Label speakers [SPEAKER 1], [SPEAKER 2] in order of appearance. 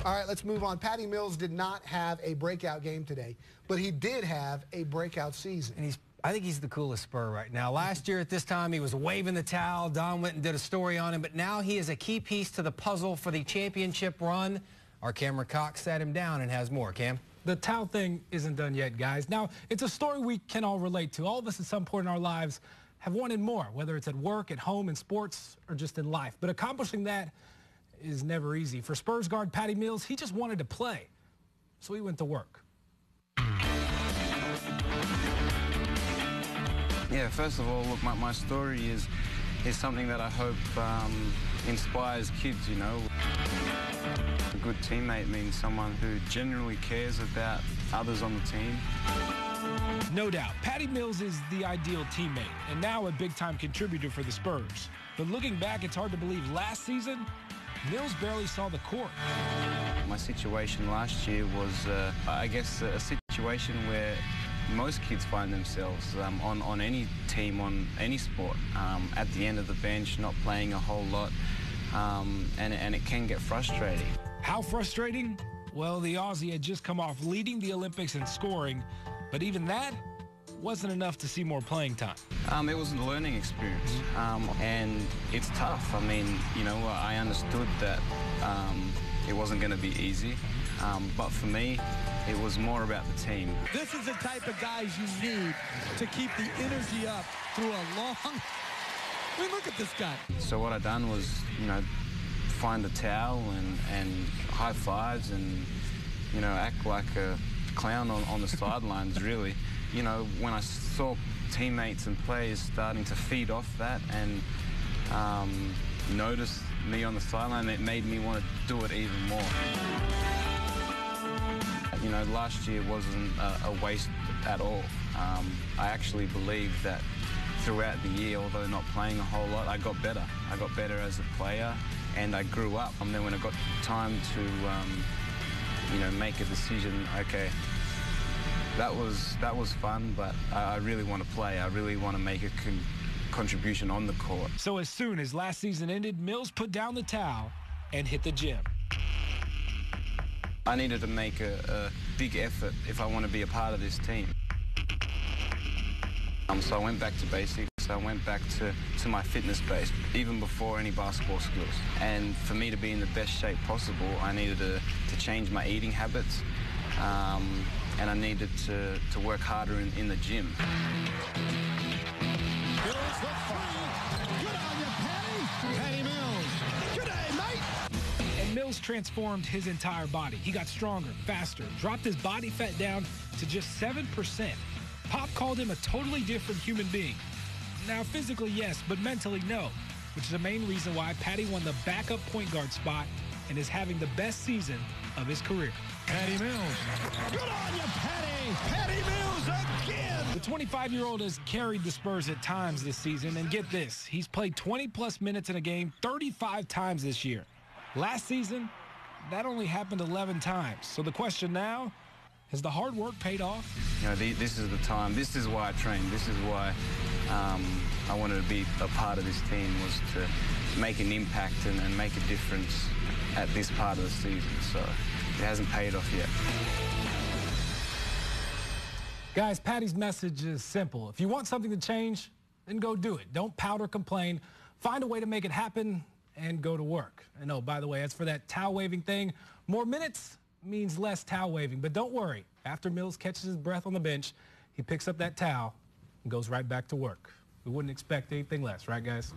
[SPEAKER 1] All right, let's move on. Patty Mills did not have a breakout game today, but he did have a breakout season.
[SPEAKER 2] And I think he's the coolest Spur right now. Last year at this time, he was waving the towel. Don went and did a story on him, but now he is a key piece to the puzzle for the championship run. Our Cameron Cox sat him down and has more. Cam?
[SPEAKER 3] The towel thing isn't done yet, guys. Now, it's a story we can all relate to. All of us at some point in our lives have wanted more, whether it's at work, at home, in sports, or just in life. But accomplishing that is never easy. For Spurs guard Patty Mills, he just wanted to play, so he went to work.
[SPEAKER 4] Yeah, first of all, look, my story is something that I hope inspires kids, you know. A good teammate means someone who genuinely cares about others on the team.
[SPEAKER 3] No doubt, Patty Mills is the ideal teammate, and now a big-time contributor for the Spurs. But looking back, it's hard to believe last season, Mills barely saw the court.
[SPEAKER 4] My situation last year was, I guess, a situation where most kids find themselves on any team, on any sport, at the end of the bench, not playing a whole lot, and it can get frustrating.
[SPEAKER 3] How frustrating? Well, the Aussie had just come off leading the Olympics in scoring, but even that wasn't enough to see more playing time.
[SPEAKER 4] It was a learning experience, and it's tough. I mean, you know, I understood that it wasn't going to be easy, but for me, it was more about the team.
[SPEAKER 5] This is the type of guys you need to keep the energy up through a long... I mean, look at this guy.
[SPEAKER 4] So what I done was, you know, find a towel and high fives and, you know, act like a clown on the sidelines, really. You know, when I saw teammates and players starting to feed off that and notice me on the sideline, it made me want to do it even more. You know, last year wasn't a waste at all. I actually believe that throughout the year, although not playing a whole lot, I got better. I got better as a player, and I grew up. And then when I got time to, you know, make a decision, okay, that was fun, but I really want to play. I really want to make a contribution on the court.
[SPEAKER 3] So as soon as last season ended, Mills put down the towel and hit the gym.
[SPEAKER 4] I needed to make a big effort if I want to be a part of this team. So I went back to basics. I went back to my fitness base, even before any basketball skills. And for me to be in the best shape possible, I needed to change my eating habits, and I needed to work harder in the gym.
[SPEAKER 5] Mills the three. Good on you, Patty. Patty Mills. Good day, mate.
[SPEAKER 3] And Mills transformed his entire body. He got stronger, faster, dropped his body fat down to just 7%. Pop called him a totally different human being. Now, physically, yes, but mentally, no, which is the main reason why Patty won the backup point guard spot and is having the best season of his career.
[SPEAKER 5] Patty Mills. Good on you, Patty. Patty Mills again.
[SPEAKER 3] The 25-year-old has carried the Spurs at times this season, and get this, he's played 20-plus minutes in a game 35 times this year. Last season, that only happened 11 times. So the question now, has the hard work paid off?
[SPEAKER 4] You know, this is the time. This is why I trained. This is why I wanted to be a part of this team, was to make an impact and make a difference at this part of the season. So it hasn't paid off yet.
[SPEAKER 3] Guys, Patty's message is simple. If you want something to change, then go do it. Don't pout or complain. Find a way to make it happen and go to work. And oh, by the way, as for that towel waving thing, more minutes means less towel waving. But don't worry. After Mills catches his breath on the bench, he picks up that towel and goes right back to work. We wouldn't expect anything less, right, guys?